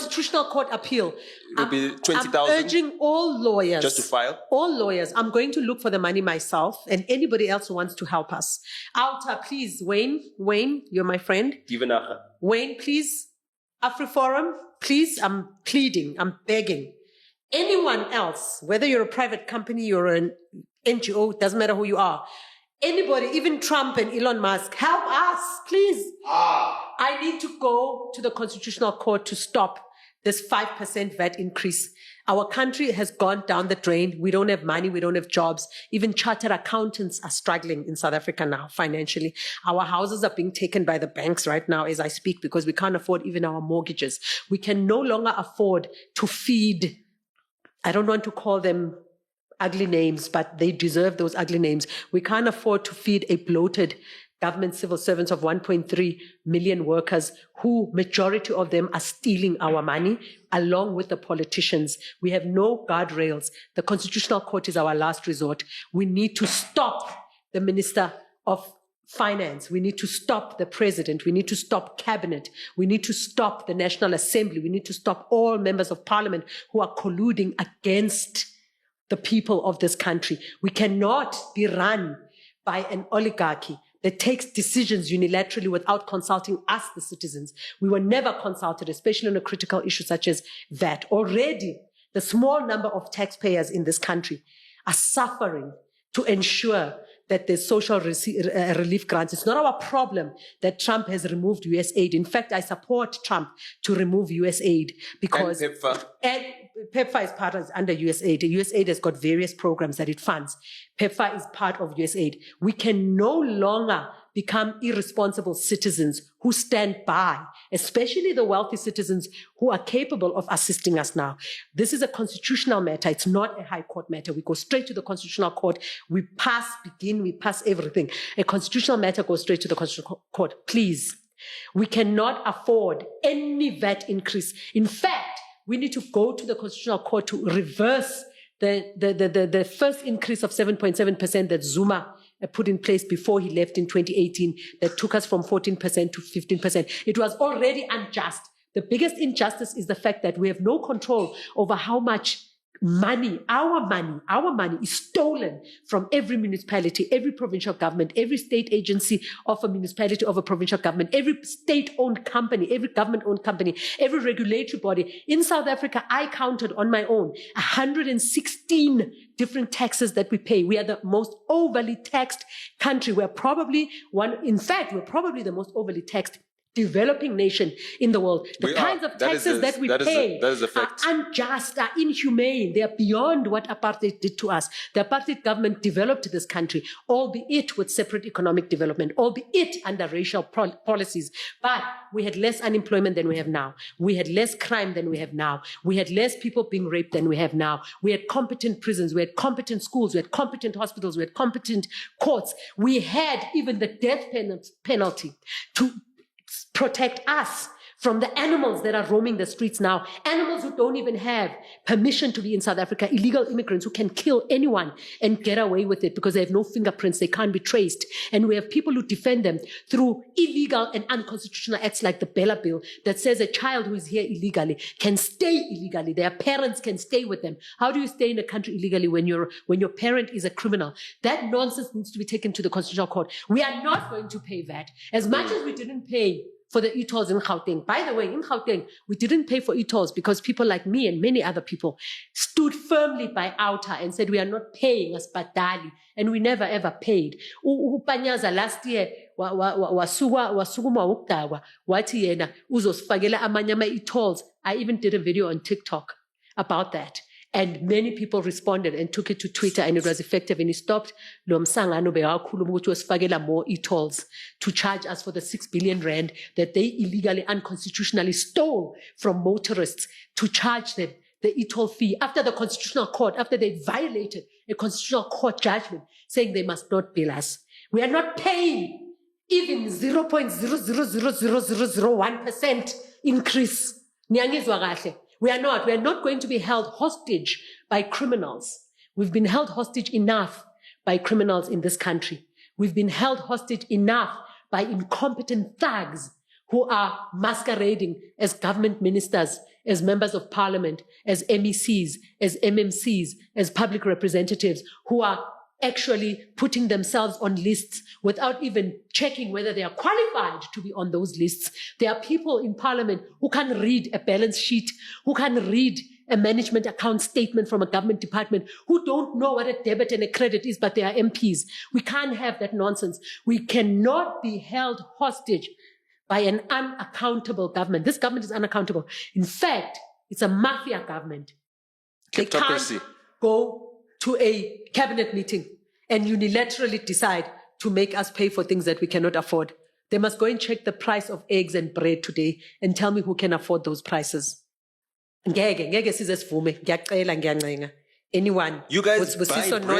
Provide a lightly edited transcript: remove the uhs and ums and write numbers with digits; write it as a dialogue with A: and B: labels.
A: Constitutional Court appeal.
B: It will be 20,000.
A: I'm urging all lawyers.
B: Just to file?
A: All lawyers. I'm going to look for the money myself and anybody else who wants to help us. Alta, please, Wayne, you're my friend. Wayne, please. AfriForum, please. I'm pleading. I'm begging. Anyone else, whether you're a private company or an NGO, doesn't matter who you are. Anybody, even Trump and Elon Musk, help us, please. I need to go to the Constitutional Court to stop this 5% VAT increase. Our country has gone down the drain. We don't have money. We don't have jobs. Even chartered accountants are struggling in South Africa now financially. Our houses are being taken by the banks right now as I speak because we can't afford even our mortgages. We can no longer afford to feed, I don't want to call them ugly names, but they deserve those ugly names. We can't afford to feed a bloated government civil servants of 1.3 million workers who, majority of them, are stealing our money along with the politicians. We have no guardrails. The Constitutional Court is our last resort. We need to stop the Minister of Finance. We need to stop the President. We need to stop Cabinet. We need to stop the National Assembly. We need to stop all members of Parliament who are colluding against the people of this country. We cannot be run by an oligarchy that takes decisions unilaterally without consulting us, the citizens. We were never consulted, especially on a critical issue such as that. Already, the small number of taxpayers in this country are suffering to ensure that there's social relief grants. It's not our problem that Trump has removed US aid. In fact, I support Trump to remove US aid because PEPFAR is part of under USAID. USAID has got various programs that it funds. PEPFAR is part of USAID. We can no longer become irresponsible citizens who stand by, especially the wealthy citizens who are capable of assisting us now. This is a constitutional matter. It's not a high court matter. We go straight to the Constitutional Court. We pass everything. A constitutional matter goes straight to the Constitutional Court. Please. We cannot afford any VAT increase. In fact, we need to go to the Constitutional Court to reverse the first increase of 7.7% that Zuma put in place before he left in 2018 that took us from 14% to 15%. It was already unjust. The biggest injustice is the fact that we have no control over how much money, our money is stolen from every municipality, every provincial government, every state agency of a municipality, of a provincial government, every state-owned company, every government-owned company, every regulatory body. In South Africa, I counted on my own 116 different taxes that we pay. We are the most overly taxed country. We're probably the most overly taxed developing nation in the world. The kinds of taxes that we pay are unjust, are inhumane. They are beyond what apartheid did to us. The apartheid government developed this country, albeit with separate economic development, albeit under racial policies. But we had less unemployment than we have now. We had less crime than we have now. We had less people being raped than we have now. We had competent prisons. We had competent schools. We had competent hospitals. We had competent courts. We had even the death penalty to protect us from the animals that are roaming the streets now. Animals who don't even have permission to be in South Africa. Illegal immigrants who can kill anyone and get away with it because they have no fingerprints. They can't be traced. And we have people who defend them through illegal and unconstitutional acts like the Bella Bill that says a child who is here illegally can stay illegally. Their parents can stay with them. How do you stay in a country illegally when your parent is a criminal? That nonsense needs to be taken to the Constitutional Court. We are not going to pay that. As much as we didn't pay for the e-tolls in Gauteng. By the way, in Gauteng, we didn't pay for e-tolls because people like me and many other people stood firmly by OUTA and said, we are not paying as badali. And we never ever paid. Upanyaza last year, wasukuma ukdawa, wati yena, uzosfagela amanyama e-tolls. I even did a video on TikTok about that. And many people responded and took it to Twitter, and it was effective. And he stopped more e-tolls to charge us for the 6 billion rand that they illegally, unconstitutionally stole from motorists to charge them the e-toll fee after the Constitutional Court, after they violated a Constitutional Court judgment saying they must not bill us. We are not paying even 0.0000001% increase. We are not going to be held hostage by criminals. We've been held hostage enough by criminals in this country. We've been held hostage enough by incompetent thugs who are masquerading as government ministers as members of parliament, as MECs, as MMCs, as public representatives who are actually putting themselves on lists without even checking whether they are qualified to be on those lists. There are people in parliament who can read a balance sheet, who can read a management account statement from a government department, who don't know what a debit and a credit is, but they are MPs. We can't have that nonsense. We cannot be held hostage by an unaccountable government. This government is unaccountable. In fact, it's a mafia government. They can't go to a cabinet meeting and unilaterally decide to make us pay for things that we cannot afford. They must go and check the price of eggs and bread today and tell me who can afford those prices. Anyone
B: You guys buy